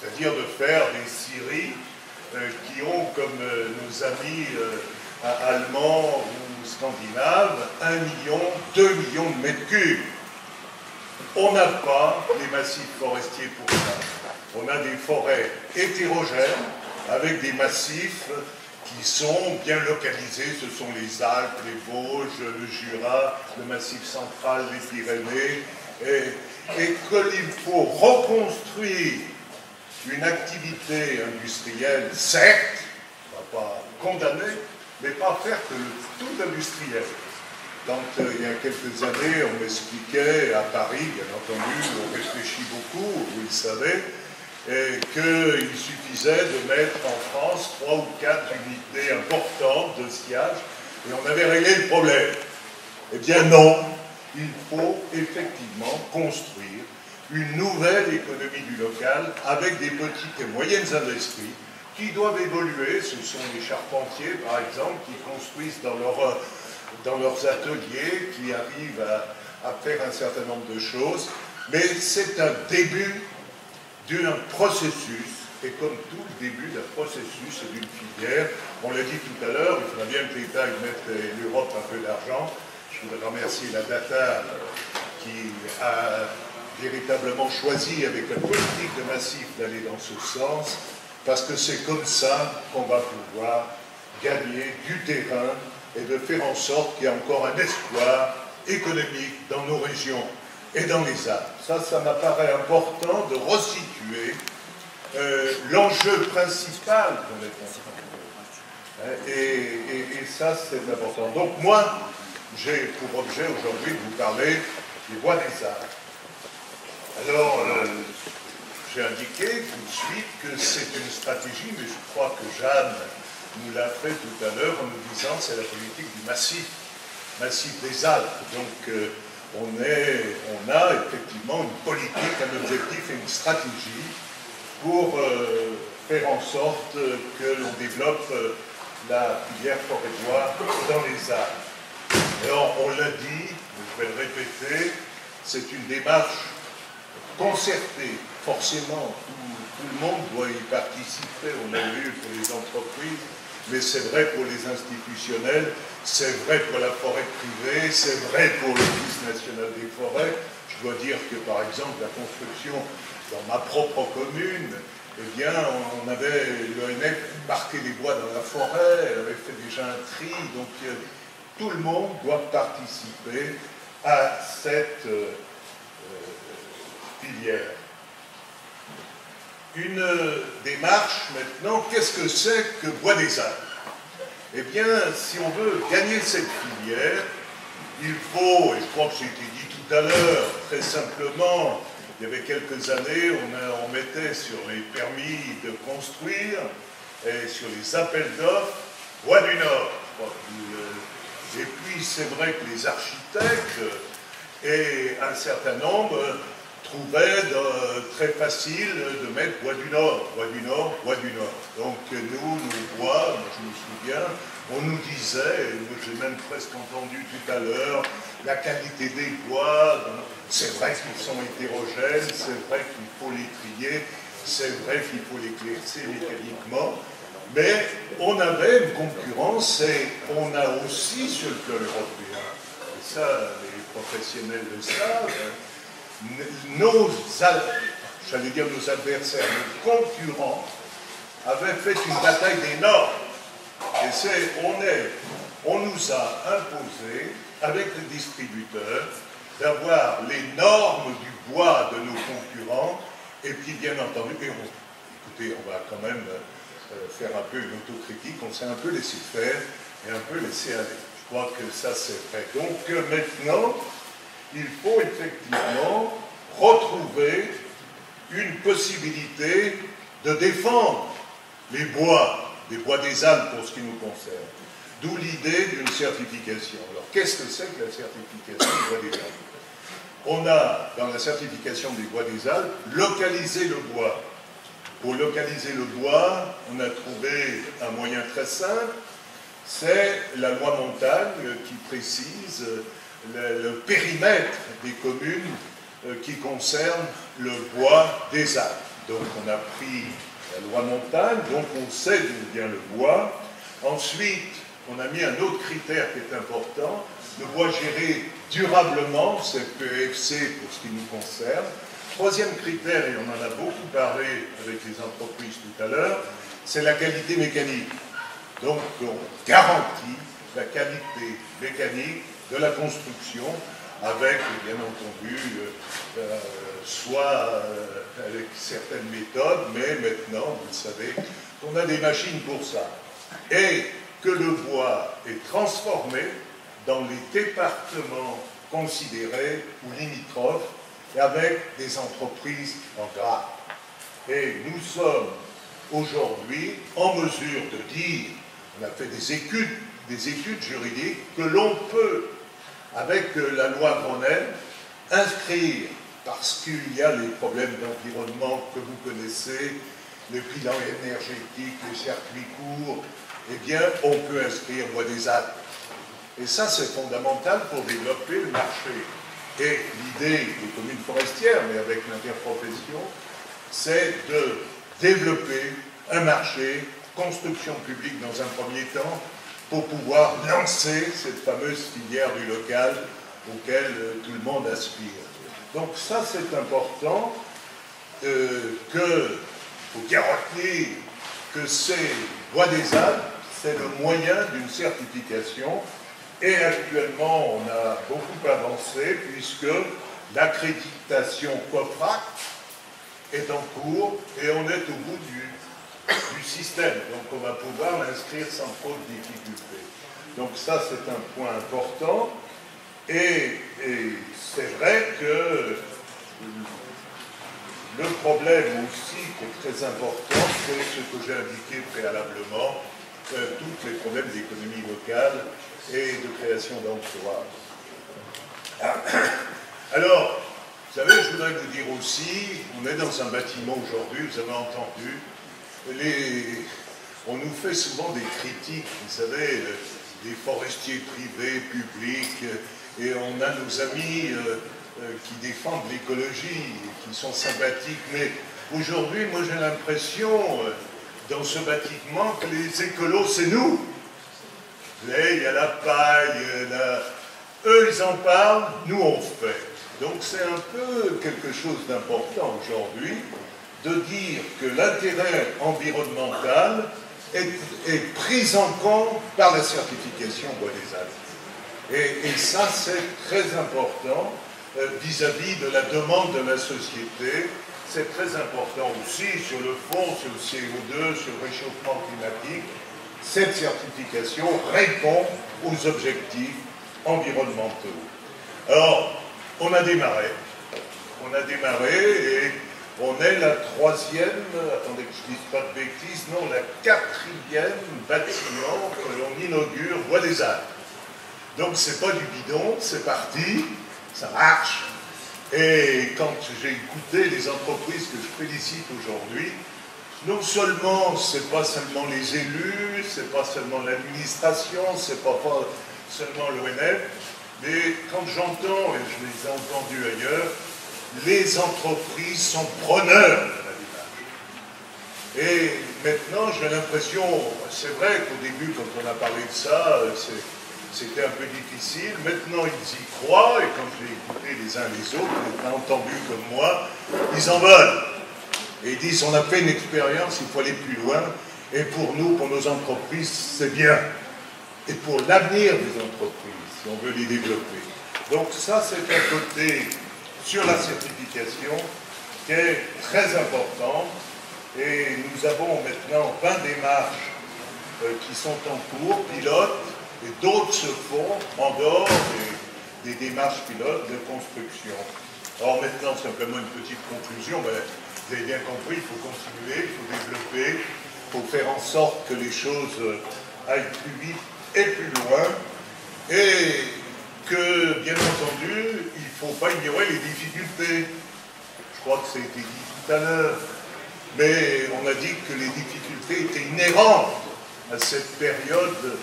c'est-à-dire de faire des scieries qui ont, comme nos amis allemands ou scandinaves, 1 million, 2 millions de mètres cubes. On n'a pas les massifs forestiers pour ça. On a des forêts hétérogènes avec des massifs qui sont bien localisés. Ce sont les Alpes, les Vosges, le Jura, le Massif central, les Pyrénées. Et qu'il faut reconstruire une activité industrielle, certes, on ne va pas condamner, mais pas faire que le tout industriel. Quand il y a quelques années, on m'expliquait à Paris, bien entendu, on réfléchit beaucoup, vous le savez, qu'il suffisait de mettre en France 3 ou 4 unités importantes de sciage et on avait réglé le problème. Eh bien non, il faut effectivement construire une nouvelle économie du local avec des petites et moyennes industries qui doivent évoluer. Ce sont les charpentiers, par exemple, qui construisent dans leurs ateliers, qui arrivent à faire un certain nombre de choses. Mais c'est un début d'un processus, et comme tout le début d'un processus et d'une filière, on l'a dit tout à l'heure, il faudra bien que l'État mette l'Europe un peu d'argent. Je voudrais remercier la DATAR qui a véritablement choisi avec la politique de massif d'aller dans ce sens, parce que c'est comme ça qu'on va pouvoir gagner du terrain et de faire en sorte qu'il y ait encore un espoir économique dans nos régions et dans les Alpes. Ça m'apparaît important de resituer l'enjeu principal qu'on est en train de faire. Et ça, c'est important. Donc moi, j'ai pour objet aujourd'hui de vous parler des bois des Alpes. Alors, j'ai indiqué tout de suite que c'est une stratégie, mais je crois que Jeanne nous l'a fait tout à l'heure en nous disant que c'est la politique du massif des Alpes. Donc, on a effectivement une politique, un objectif et une stratégie pour faire en sorte que l'on développe la filière forêt-bois dans les Alpes. Alors, on l'a dit, je vais le répéter, c'est une démarche concertée. Forcément, tout le monde doit y participer, on l'a vu pour les entreprises, mais c'est vrai pour les institutionnels, c'est vrai pour la forêt privée, c'est vrai pour l'Office national des forêts. Je dois dire que, par exemple, la construction dans ma propre commune, eh bien, l'ONF marquait les bois dans la forêt, elle avait fait déjà un tri, donc tout le monde doit participer à cette filière. Une démarche maintenant, qu'est-ce que c'est que Bois des Alpes? Eh bien, si on veut gagner cette filière, il faut, et je crois que ça a été dit tout à l'heure, très simplement, il y avait quelques années, on mettait sur les permis de construire et sur les appels d'offres Bois du Nord. Et puis c'est vrai que les architectes et un certain nombre trouvaient très facile de mettre Bois du Nord, Bois du Nord, Bois du Nord. Donc nous, nos bois, moi je me souviens, on nous disait, et j'ai même presque entendu tout à l'heure, la qualité des bois, c'est vrai qu'ils sont hétérogènes, c'est vrai qu'il faut les trier, c'est vrai qu'il faut les classer mécaniquement, mais on avait une concurrence et on a aussi sur le plan européen, et ça les professionnels le savent, j'allais dire nos adversaires, nos concurrents avaient fait une bataille des normes. Et on nous a imposé, avec les distributeurs, d'avoir les normes du bois de nos concurrents, et puis bien entendu, écoutez, on va quand même faire un peu une autocritique, on s'est un peu laissé faire et un peu laissé aller. Je crois que ça c'est vrai. Donc maintenant, il faut effectivement retrouver une possibilité de défendre les bois des Alpes pour ce qui nous concerne. D'où l'idée d'une certification. Alors, qu'est-ce que c'est que la certification des bois des Alpes? On a, dans la certification des bois des Alpes, localisé le bois. Pour localiser le bois, on a trouvé un moyen très simple, c'est la loi montagne qui précise le périmètre des communes qui concernent le bois des Alpes. Donc, on a pris la loi montagne, donc on sait d'où vient le bois. Ensuite, on a mis un autre critère qui est important, le bois géré durablement, c'est PEFC pour ce qui nous concerne. Troisième critère, et on en a beaucoup parlé avec les entreprises tout à l'heure, c'est la qualité mécanique. Donc on garantit la qualité mécanique de la construction avec, bien entendu, soit avec certaines méthodes, mais maintenant, vous le savez, on a des machines pour ça. Et que le bois est transformé dans les départements considérés ou limitrophes et avec des entreprises en gras. Et nous sommes aujourd'hui en mesure de dire, on a fait des études juridiques, que l'on peut, avec la loi Grenelle, inscrire, parce qu'il y a les problèmes d'environnement que vous connaissez, le bilan énergétique, les circuits courts, eh bien, on peut inscrire Bois des Alpes. Et ça, c'est fondamental pour développer le marché. Et l'idée des communes forestières, mais avec l'interprofession, c'est de développer un marché, construction publique dans un premier temps, pour pouvoir lancer cette fameuse filière du local auquel tout le monde aspire. Donc ça, c'est important faut garantir que ces Bois des Alpes, c'est le moyen d'une certification. Et actuellement, on a beaucoup avancé puisque l'accréditation COFRAC est en cours et on est au bout du système. Donc on va pouvoir l'inscrire sans trop de difficultés. Donc ça, c'est un point important. Et c'est vrai que le problème aussi qui est très important, c'est ce que j'ai indiqué préalablement, tous les problèmes d'économie locale et de création d'emplois. Alors, vous savez, je voudrais vous dire aussi, on est dans un bâtiment aujourd'hui, vous avez entendu, on nous fait souvent des critiques, vous savez, des forestiers privés, publics, et on a nos amis qui défendent l'écologie, qui sont sympathiques, mais aujourd'hui, moi j'ai l'impression dans ce bâtiment que les écolos, c'est nous. Il y a la paille, eux ils en parlent, nous on fait. Donc c'est un peu quelque chose d'important aujourd'hui de dire que l'intérêt environnemental est pris en compte par la certification Bois des Alpes. Et ça c'est très important vis-à-vis de la demande de la société. C'est très important aussi sur le fond, sur le CO2, sur le réchauffement climatique. Cette certification répond aux objectifs environnementaux. Alors, on a démarré et on est la 3e, attendez que je ne dise pas de bêtises, non, la 4e bâtiment que l'on inaugure Bois des Alpes. Donc c'est pas du bidon, c'est parti, ça marche. Et quand j'ai écouté les entreprises que je félicite aujourd'hui, non seulement c'est pas seulement les élus, c'est pas seulement l'administration, c'est pas seulement l'ONF, mais quand j'entends, et je les ai entendus ailleurs, les entreprises sont preneurs de la démarche. Et maintenant, j'ai l'impression, c'est vrai qu'au début, quand on a parlé de ça, c'était un peu difficile. Maintenant, ils y croient, et quand j'ai écouté les uns les autres, les entendus comme moi, ils en veulent. Et ils disent, on a fait une expérience, il faut aller plus loin, et pour nous, pour nos entreprises, c'est bien. Et pour l'avenir des entreprises, si on veut les développer. Donc ça, c'est un côté sur la certification qui est très important. Et nous avons maintenant 20 démarches qui sont en cours, pilotes, et d'autres se font en dehors des démarches pilotes de construction. Alors maintenant, simplement une petite conclusion. Vous avez bien compris, il faut continuer, il faut développer, il faut faire en sorte que les choses aillent plus vite et plus loin, et que, bien entendu, il ne faut pas ignorer les difficultés. Je crois que ça a été dit tout à l'heure, mais on a dit que les difficultés étaient inhérentes à cette période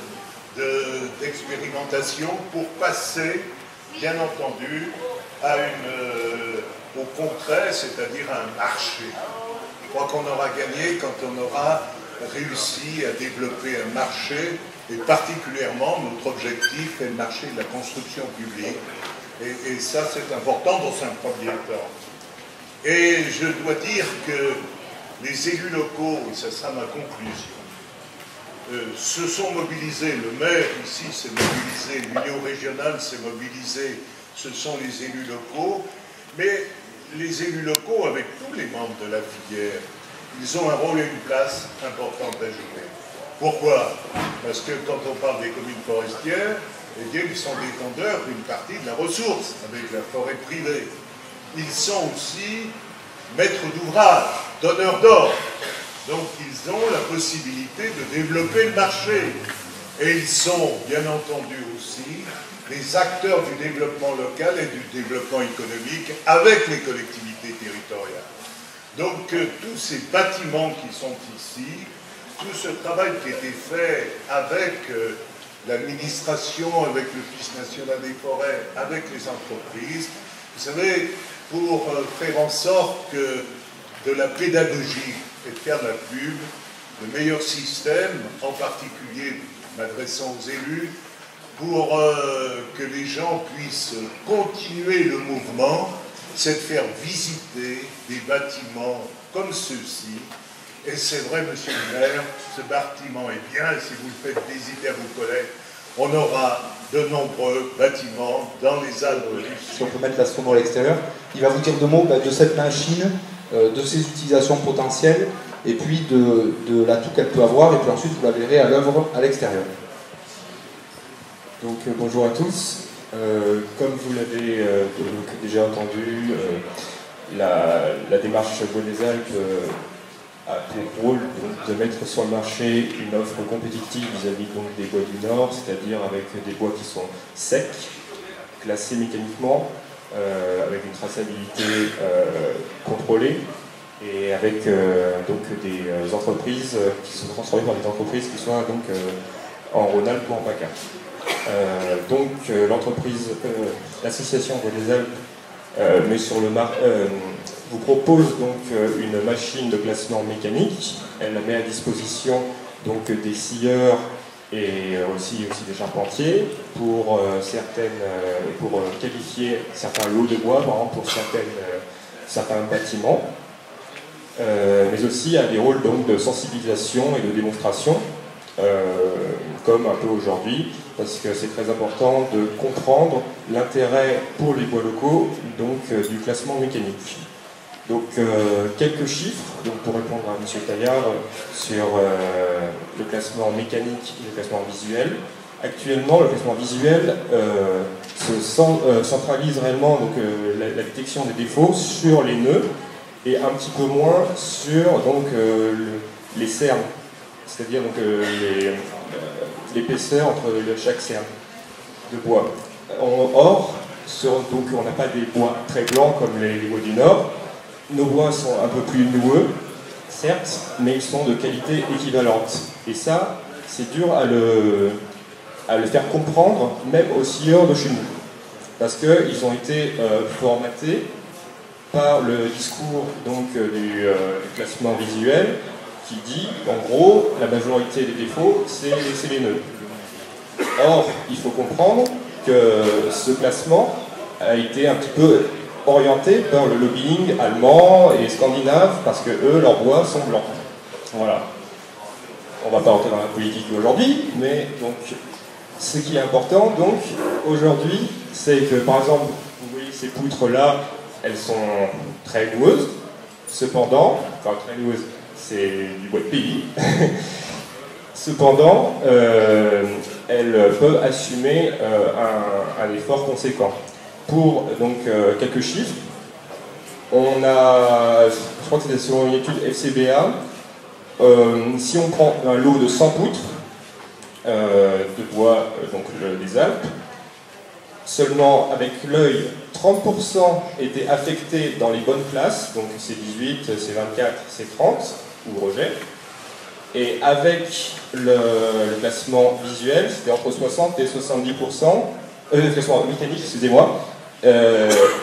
d'expérimentation pour passer, bien entendu, au concret, c'est-à-dire à un marché. Je crois qu'on aura gagné quand on aura réussi à développer un marché, et particulièrement notre objectif est le marché de la construction publique. Et ça, c'est important dans un premier temps. Et je dois dire que les élus locaux, et ça sera ma conclusion, se sont mobilisés. Le maire ici s'est mobilisé, l'Union régionale s'est mobilisée, ce sont les élus locaux, mais les élus locaux, avec tous les membres de la filière, ils ont un rôle et une place importante à jouer. Pourquoi? Parce que quand on parle des communes forestières, eh bien, ils sont détenteurs d'une partie de la ressource avec la forêt privée. Ils sont aussi maîtres d'ouvrage, donneurs d'ordre. Donc ils ont la possibilité de développer le marché. Et ils sont, bien entendu aussi, les acteurs du développement local et du développement économique avec les collectivités territoriales. Donc tous ces bâtiments qui sont ici, tout ce travail qui a été fait avec l'administration, avec l'Office national des forêts, avec les entreprises, vous savez, pour faire en sorte que de la pédagogie et de faire de la pub, le meilleur système, en particulier m'adressant aux élus, pour que les gens puissent continuer le mouvement, c'est de faire visiter des bâtiments comme ceux-ci. Et c'est vrai, monsieur le maire, ce bâtiment est bien, et si vous le faites visiter à vos collègues, on aura de nombreux bâtiments dans les Alpes du Sud. Si on peut mettre l'astronaute à l'extérieur, il va vous dire deux mots de cette machine, de ses utilisations potentielles, et puis de l'atout qu'elle peut avoir, et puis ensuite vous la verrez à l'œuvre à l'extérieur. Donc bonjour à tous. Comme vous l'avez déjà entendu, la démarche Bois des Alpes a pour rôle de mettre sur le marché une offre compétitive vis-à-vis des bois du Nord, c'est-à-dire avec des bois qui sont secs, classés mécaniquement, avec une traçabilité contrôlée, et avec donc des entreprises qui sont transformées par des entreprises qui soient donc en Rhône-Alpes ou en PACA. Donc l'entreprise, l'association Bois des Alpes met sur le vous propose donc une machine de classement mécanique. Elle la met à disposition donc des scieurs et aussi des charpentiers pour qualifier certains lots de bois, par exemple pour certains bâtiments, mais aussi à des rôles donc de sensibilisation et de démonstration, comme un peu aujourd'hui, parce que c'est très important de comprendre l'intérêt pour les bois locaux donc du classement mécanique. Donc quelques chiffres donc, pour répondre à M. Taillard sur le classement mécanique et le classement visuel. Actuellement, le classement visuel centralise réellement donc, la détection des défauts sur les nœuds et un petit peu moins sur donc, les cernes, c'est-à-dire l'épaisseur entre chaque cerne de bois. Or, donc, on n'a pas des bois très blancs comme les bois du Nord. Nos bois sont un peu plus noueux, certes, mais ils sont de qualité équivalente. Et ça, c'est dur à le faire comprendre, même aux scieurs de chez nous. Parce qu'ils ont été formatés par le discours donc, du classement visuel qui dit, en gros, la majorité des défauts, c'est les nœuds. Or, il faut comprendre que ce classement a été un petit peu orienté par le lobbying allemand et scandinave parce que eux, leurs bois sont blancs. Voilà. On ne va pas rentrer dans la politique aujourd'hui, mais donc ce qui est important donc aujourd'hui, c'est que par exemple, vous voyez ces poutres-là, elles sont très noueuses. Cependant, enfin très noueuses, c'est du bois de pays. Cependant, elles peuvent assumer un effort conséquent. Pour donc quelques chiffres, on a, je crois que c'était selon une étude FCBA, si on prend un lot de 100 poutres de bois donc, des Alpes, seulement avec l'œil, 30% étaient affectés dans les bonnes places, donc c'est 18, c'est 24, c'est 30, ou rejet. Et avec le classement visuel, c'était entre 60 et 70%, le classement mécanique, excusez-moi,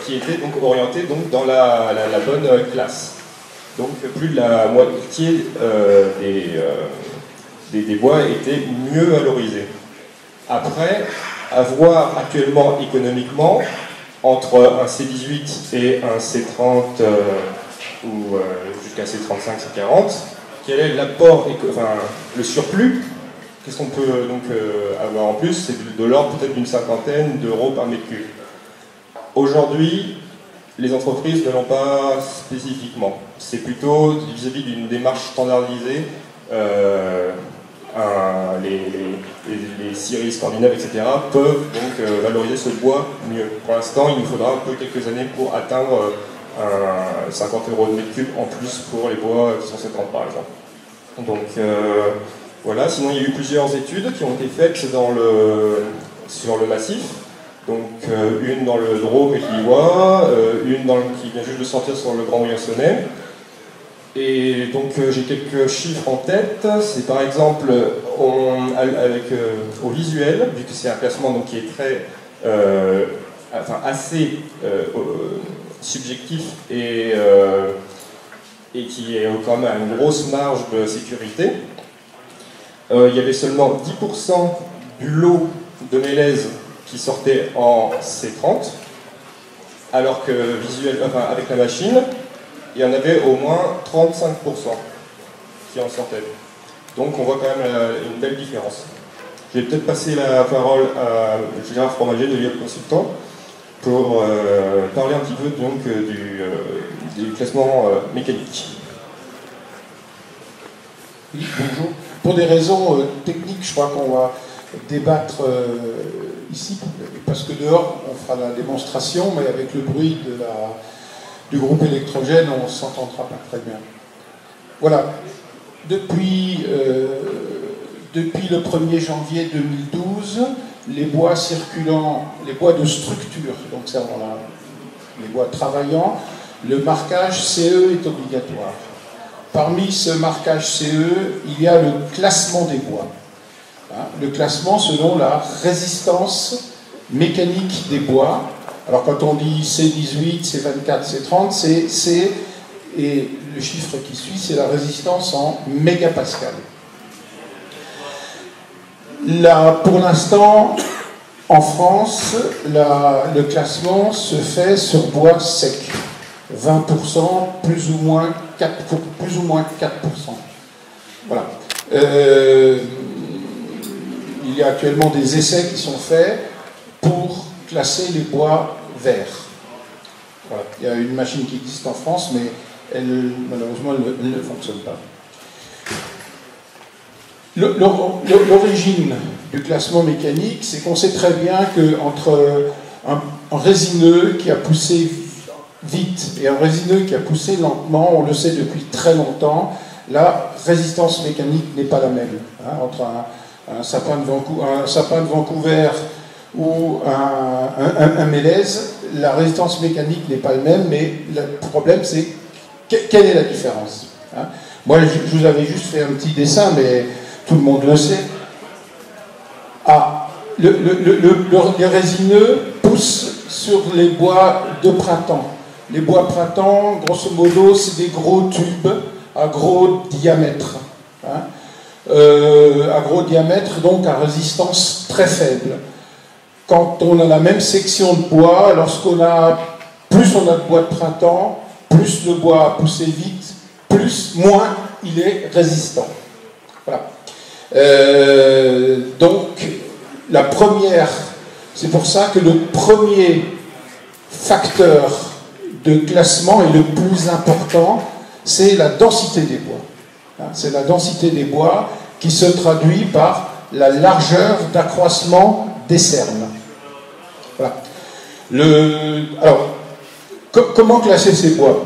qui était donc orienté donc, dans la bonne classe. Donc plus de la moitié des bois étaient mieux valorisés. Après, à voir actuellement économiquement, entre un C18 et un C30 ou jusqu'à C35, C40, quel est l'apport, enfin le surplus. Qu'est-ce qu'on peut donc avoir en plus? C'est de l'ordre peut-être d'une cinquantaine d'euros par mètre cube. Aujourd'hui, les entreprises ne l'ont pas spécifiquement. C'est plutôt vis-à-vis d'une démarche standardisée. Les scieries scandinaves, etc., peuvent donc valoriser ce bois mieux. Pour l'instant, il nous faudra un peu quelques années pour atteindre 50 euros de mètre cube en plus pour les bois qui sont 70 par exemple. Donc voilà, sinon il y a eu plusieurs études qui ont été faites sur le massif. Donc une dans le Drôme et l'Ivoire, une qui vient juste de sortir sur le Grand Briançonnais. Et donc j'ai quelques chiffres en tête. C'est par exemple au visuel, vu que c'est un classement donc, qui est très, assez subjectif et qui est quand même à une grosse marge de sécurité. Il y avait seulement 10% du lot de mélèzes qui sortait en C30, alors que avec la machine, il y en avait au moins 35% qui en sortaient. Donc on voit quand même une belle différence. Je vais peut-être passer la parole à Gérard Fromager de l'IEP Consultant pour parler un petit peu donc, du classement mécanique. Oui, bonjour. Pour des raisons techniques, je crois qu'on va débattre ici, parce que dehors on fera la démonstration, mais avec le bruit du groupe électrogène, on ne s'entendra pas très bien. Voilà. Depuis le 1er janvier 2012, les bois circulants, les bois de structure, donc c'est les bois travaillants, le marquage CE est obligatoire. Parmi ce marquage CE, il y a le classement des bois. Le classement selon la résistance mécanique des bois Alors quand on dit C18, C24, C30, c'est C, et le chiffre qui suit, c'est la résistance en mégapascal. Là, pour l'instant, en France, le classement se fait sur bois sec. 20%, plus ou moins 4%. Voilà. Il y a actuellement des essais qui sont faits pour classer les bois verts. Voilà. Il y a une machine qui existe en France, mais malheureusement, elle ne fonctionne pas. L'origine du classement mécanique, c'est qu'on sait très bien qu'entre un résineux qui a poussé vite et un résineux qui a poussé lentement, on le sait depuis très longtemps, la résistance mécanique n'est pas la même. Entre un sapin de Vancouver ou un mélèze, la résistance mécanique n'est pas la même, mais le problème c'est quelle est la différence. Moi je vous avais juste fait un petit dessin, mais tout le monde le sait. Les résineux poussent sur les bois de printemps. Les bois printemps, grosso modo, c'est des gros tubes à gros diamètre. À gros diamètre, donc à résistance très faible. Quand on a la même section de bois, plus on a de bois de printemps, plus le bois a poussé vite, moins il est résistant. Voilà. Donc, c'est pour ça que le premier facteur de classement et le plus important, c'est la densité des bois. C'est la densité des bois qui se traduit par la largeur d'accroissement des cernes. Voilà. Alors, comment classer ces bois?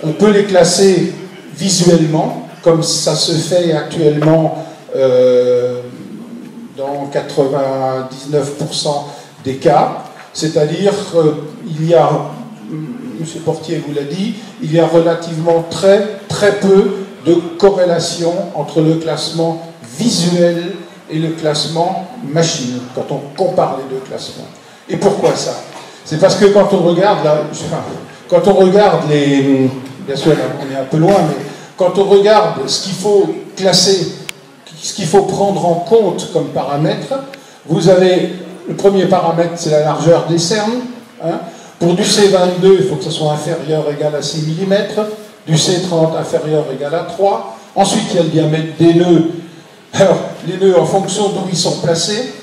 On peut les classer visuellement, comme ça se fait actuellement dans 99% des cas, c'est-à-dire il y a, M. Portier vous l'a dit, il y a relativement très peu de corrélation entre le classement visuel et le classement machine, quand on compare les deux classements. Et pourquoi ça? C'est parce que quand on regarde bien sûr on est un peu loin, mais quand on regarde ce qu'il faut classer, ce qu'il faut prendre en compte comme paramètre, vous avez le premier paramètre, c'est la largeur des cernes. Pour du C22, il faut que ce soit inférieur ou égal à 6 mm, du C30 inférieur ou égal à 3. Ensuite, il y a le diamètre des nœuds. Alors, les nœuds en fonction d'où ils sont placés.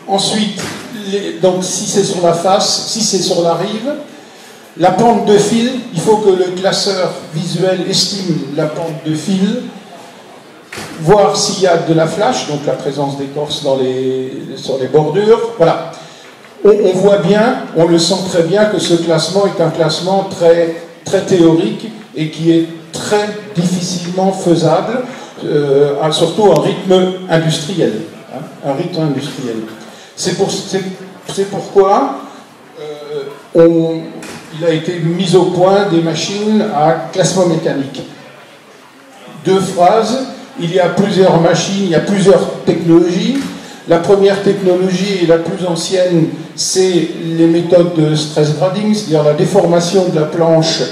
Ensuite, donc si c'est sur la face, si c'est sur la rive, la pente de fil, il faut que le classeur visuel estime la pente de fil, voir s'il y a de la flash, donc la présence d'écorce sur les bordures. Voilà. On voit bien, on le sent très bien que ce classement est un classement très théorique et qui est très difficilement faisable, surtout en rythme industriel. Un rythme industriel. C'est pourquoi il a été mis au point des machines à classement mécanique. Deux phrases, il y a plusieurs machines, il y a plusieurs technologies. La première technologie et la plus ancienne, c'est les méthodes de stress grading, c'est-à-dire la déformation de la planche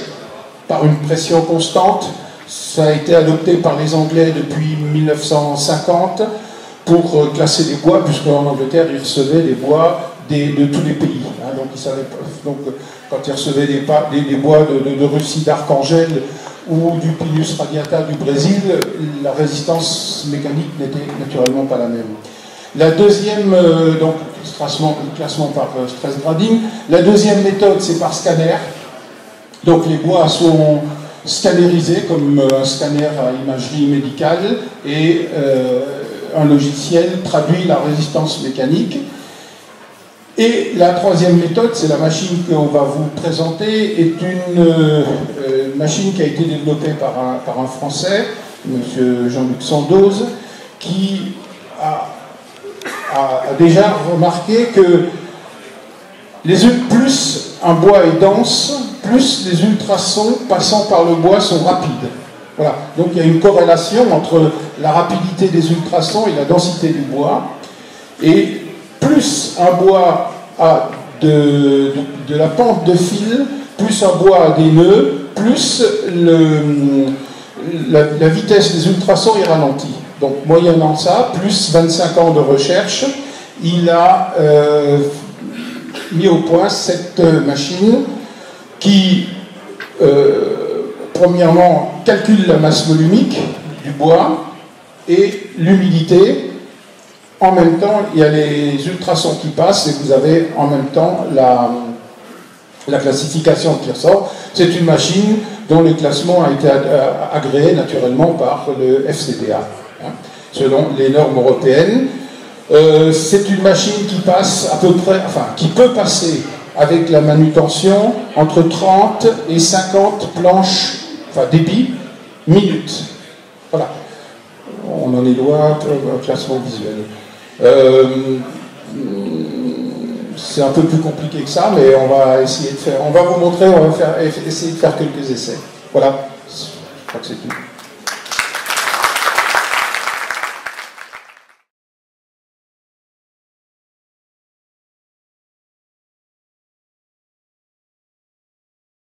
par une pression constante. Ça a été adopté par les Anglais depuis 1950 pour classer les bois, puisqu'en Angleterre, ils recevaient des bois de tous les pays. Donc, ils savaient pas, donc, quand ils recevaient des bois de Russie, d'Archangel ou du Pinus radiata du Brésil, la résistance mécanique n'était naturellement pas la même. La deuxième, donc classement par stress grading. La deuxième méthode, c'est par scanner. Donc les bois sont scannérisés comme un scanner à imagerie médicale et un logiciel traduit la résistance mécanique. Et la troisième méthode, c'est la machine qu'on va vous présenter, est une machine qui a été développée par un Français, M. Jean-Luc Sandoz, qui a déjà remarqué que plus un bois est dense, plus les ultrasons passant par le bois sont rapides. Voilà. Donc il y a une corrélation entre la rapidité des ultrasons et la densité du bois. Et plus un bois a de la pente de fil, plus un bois à des nœuds, plus la vitesse des ultrasons est ralentie. Donc moyennant ça, plus 25 ans de recherche, il a mis au point cette machine qui, premièrement, calcule la masse volumique du bois et l'humidité. En même temps, il y a les ultrasons qui passent et vous avez en même temps la classification qui ressort. C'est une machine dont le classement a été agréé naturellement par le FCPA, hein, selon les normes européennes. C'est une machine qui passe à peu près, enfin, qui peut passer avec la manutention entre 30 et 50 planches, enfin débits, minutes. Voilà. On en est loin pour un classement visuel. C'est un peu plus compliqué que ça, mais on va essayer de faire. On va vous montrer, on va essayer de faire quelques essais. Voilà. Je crois que c'est tout.